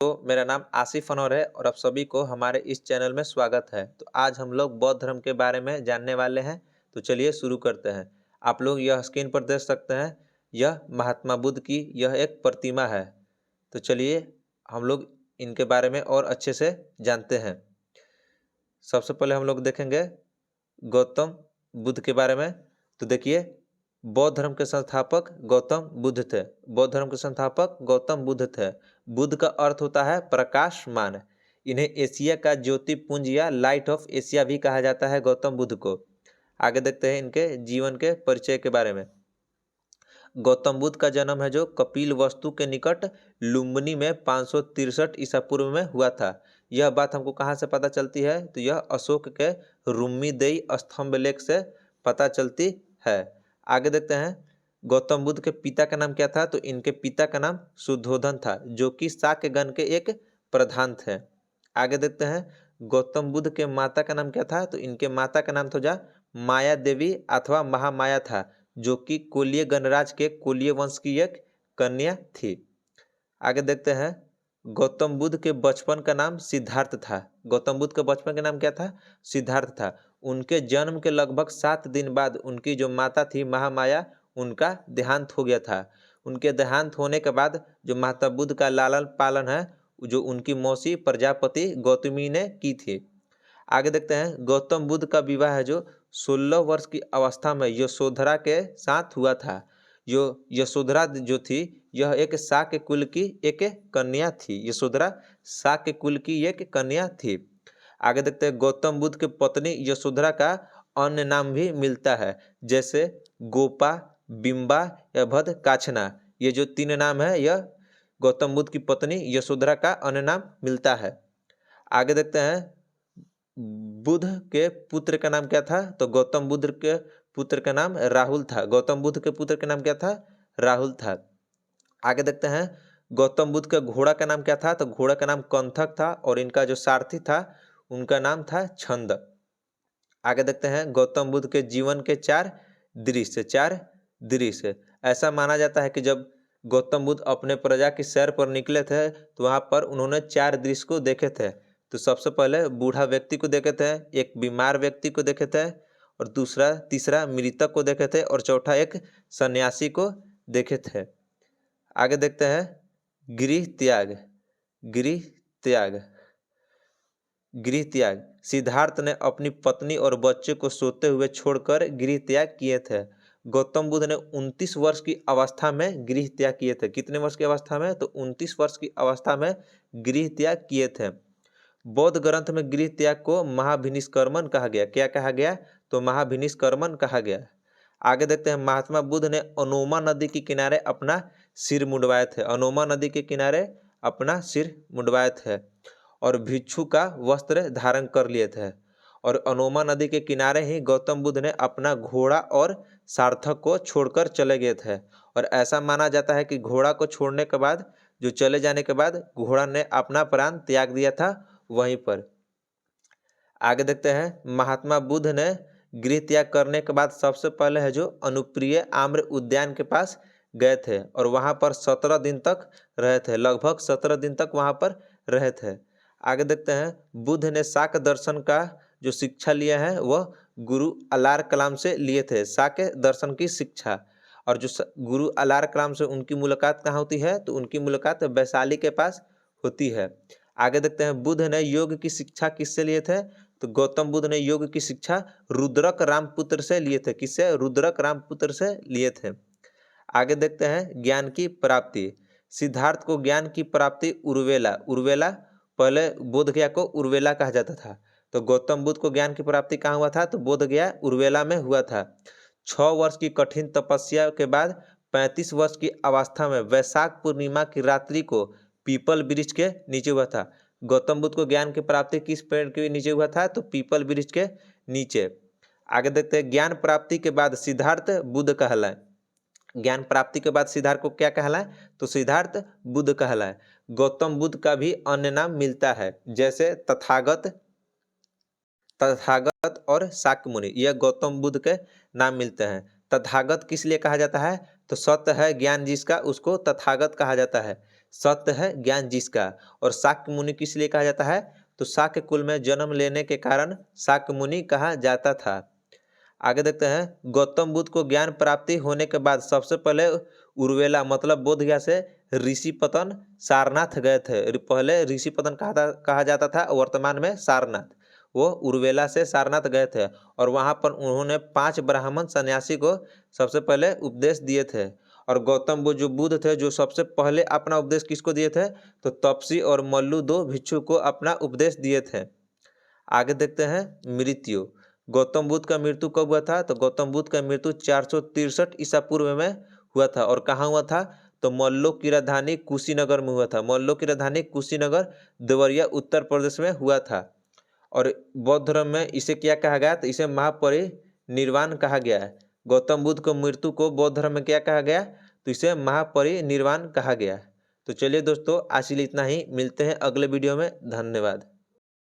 तो मेरा नाम आसिफ अनवर है और आप सभी को हमारे इस चैनल में स्वागत है। तो आज हम लोग बौद्ध धर्म के बारे में जानने वाले हैं। तो चलिए शुरू करते हैं। आप लोग यह स्क्रीन पर देख सकते हैं, यह महात्मा बुद्ध की यह एक प्रतिमा है। तो चलिए हम लोग इनके बारे में और अच्छे से जानते हैं। सबसे पहले हम लोग देखेंगे गौतम बुद्ध के बारे में। तो देखिए, बौद्ध धर्म के संस्थापक गौतम बुद्ध थे। बौद्ध धर्म के संस्थापक गौतम बुद्ध थे। बुद्ध का अर्थ होता है प्रकाशमान। इन्हें एशिया का ज्योतिपुंज या लाइट ऑफ एशिया भी कहा जाता है गौतम बुद्ध को। आगे देखते हैं इनके जीवन के परिचय के बारे में। गौतम बुद्ध का जन्म है जो कपिल वस्तु के निकट लुम्बिनी में 563 ईसा पूर्व में हुआ था। यह बात हमको कहाँ से पता चलती है? तो यह अशोक के रुम्मीदेई स्तंभ लेख से पता चलती है। आगे देखते हैं, गौतम बुद्ध के पिता का नाम क्या था? तो इनके पिता का नाम शुद्धोधन था, जो कि शाक्यगण के एक प्रधान थे। आगे देखते हैं, गौतम बुद्ध के माता का नाम क्या था? तो इनके माता का नाम तो माया देवी अथवा महामाया था, जो कि कोलीय गणराज के कोलीय वंश की एक कन्या थी। आगे देखते हैं, गौतम बुद्ध के बचपन का नाम सिद्धार्थ था। गौतम बुद्ध के बचपन का नाम क्या था? सिद्धार्थ था। उनके जन्म के लगभग 7 दिन बाद उनकी जो माता थी महामाया, उनका देहांत हो गया था। उनके देहांत होने के बाद जो महात्मा बुद्ध का लालन पालन है, जो उनकी मौसी प्रजापति गौतमी ने की थी। आगे देखते हैं, गौतम बुद्ध का विवाह है जो 16 वर्ष की अवस्था में यशोधरा के साथ हुआ था। जो यशोधरा जो थी, यह एक शाक्य कुल की एक कन्या थी। यशोधरा शाक्य कुल की एक कन्या थी। आगे देखते हैं, गौतम बुद्ध के पत्नी यशोधरा का अन्य नाम भी मिलता है, जैसे गोपा, बिंबा या भद काछना। ये जो 3 नाम है, यह गौतम बुद्ध की पत्नी यशोधरा का अन्य नाम मिलता है। आगे देखते हैं, बुद्ध के पुत्र का नाम क्या था? तो गौतम बुद्ध के पुत्र का नाम राहुल था। गौतम बुद्ध के पुत्र का नाम क्या था? राहुल था। आगे देखते हैं, गौतम बुद्ध का घोड़ा का नाम क्या था? तो घोड़ा का नाम कंथक था और इनका जो सारथी था उनका नाम था छंद। आगे देखते हैं, गौतम बुद्ध के जीवन के 4 दृश्य। ऐसा माना जाता है कि जब गौतम बुद्ध अपने प्रजा की सैर पर निकले थे तो वहां पर उन्होंने 4 दृश्य को देखे थे। तो सबसे पहले बूढ़ा व्यक्ति को देखे थे, एक बीमार व्यक्ति को देखे थे, और तीसरा मृतक को देखे थे, और चौथा एक सन्यासी को देखे थे। आगे देखते हैं, गृह त्याग। सिद्धार्थ ने अपनी पत्नी और बच्चे को सोते हुए छोड़कर गृह त्याग किए थे। गौतम बुद्ध ने 29 वर्ष की अवस्था में गृह त्याग किए थे। कितने वर्ष की अवस्था में? तो 29 वर्ष की अवस्था में गृह त्याग किए थे। बौद्ध ग्रंथ में गृह त्याग को महाभिनिष्क्रमण कहा गया। क्या कहा गया? तो महाभिनिष्क्रमण कहा गया। आगे देखते हैं, महात्मा बुद्ध ने अनोमा नदी के किनारे अपना सिर मुंडवाए थे। अनोमा नदी के किनारे अपना सिर मुंडवाए थे और भिक्षु का वस्त्र धारण कर लिए थे। और अनोमा नदी के किनारे ही गौतम बुद्ध ने अपना घोड़ा और सार्थक को छोड़कर चले गए थे। और ऐसा माना जाता है कि घोड़ा को छोड़ने के बाद, जो चले जाने के बाद, घोड़ा ने अपना प्राण त्याग दिया था वहीं पर। आगे देखते हैं, महात्मा बुद्ध ने गृह त्याग करने के बाद सबसे पहले है जो अनुप्रिय आम्र उद्यान के पास गए थे और वहां पर 17 दिन तक रहे थे। लगभग 17 दिन तक वहां पर रहे थे। आगे देखते हैं, बुद्ध ने शाक्य दर्शन का जो शिक्षा लिया है वह गुरु अलार कलाम से लिए थे। शाक्य दर्शन की शिक्षा। और जो गुरु अलार कलाम से उनकी मुलाकात कहाँ होती है? तो उनकी मुलाकात वैशाली के पास होती है। आगे देखते हैं, बुद्ध ने योग की शिक्षा किससे लिए थे? तो गौतम बुद्ध ने योग की शिक्षा रुद्रक रामपुत्र से लिए थे। किससे? रुद्रक रामपुत्र से लिए थे। आगे देखते हैं, ज्ञान की प्राप्ति। सिद्धार्थ को ज्ञान की प्राप्ति उर्वेला पहले बोध गया को उर्वेला कहा जाता था। तो गौतम बुद्ध को ज्ञान की प्राप्ति कहाँ हुआ था? तो बोध गया उर्वेला में हुआ था। 6 वर्ष की कठिन तपस्या के बाद 35 वर्ष की अवस्था में वैशाख पूर्णिमा की रात्रि को पीपल वृक्ष के नीचे हुआ था। गौतम बुद्ध को ज्ञान की प्राप्ति किस पेड़ के नीचे हुआ था? तो पीपल वृक्ष के नीचे। आगे देखते हैं, ज्ञान प्राप्ति के बाद सिद्धार्थ बुद्ध कहलाए। ज्ञान प्राप्ति के बाद सिद्धार्थ को क्या कहलाए? तो सिद्धार्थ बुद्ध कहलाए। गौतम बुद्ध का भी अन्य नाम मिलता है, जैसे तथागत और शाक्य मुनि। यह गौतम बुद्ध के नाम मिलते हैं। तथागत किस लिए कहा जाता है? तो सत्य है ज्ञान जिसका, उसको तथागत कहा जाता है। सत्य है ज्ञान जिसका। और शाक्य मुनि किस लिए कहा जाता है? तो शाक्य कुल में जन्म लेने के कारण शाक्य मुनि कहा जाता था। आगे देखते हैं, गौतम बुद्ध को ज्ञान प्राप्ति होने के बाद सबसे पहले उर्वेला मतलब बोधगया से ऋषिपतन सारनाथ गए थे। पहले ऋषिपतन कहा जाता था, वर्तमान में सारनाथ। वो उर्वेला से सारनाथ गए थे और वहां पर उन्होंने 5 ब्राह्मण सन्यासी को सबसे पहले उपदेश दिए थे। और गौतम बुद्ध जो बुद्ध थे, जो सबसे पहले अपना उपदेश किसको दिए थे? तो तपसी और मल्लू 2 भिक्षु को अपना उपदेश दिए थे। आगे देखते हैं, मृत्यु। गौतम बुद्ध का मृत्यु कब हुआ था? तो गौतम बुद्ध का मृत्यु 463 ईसा पूर्व में हुआ था। और कहाँ हुआ था? तो मल्लो की राजधानी कुशीनगर में हुआ था। मल्लो की राजधानी कुशीनगर देवरिया उत्तर प्रदेश में हुआ था। और बौद्ध धर्म में इसे क्या कहा गया? तो इसे महापरिनिर्वाण कहा गया है। गौतम बुद्ध को मृत्यु को बौद्ध धर्म में क्या कहा गया? तो इसे महापरिनिर्वाण कहा गया। तो चलिए दोस्तों, आज के लिए इतना ही। मिलते हैं अगले वीडियो में। धन्यवाद।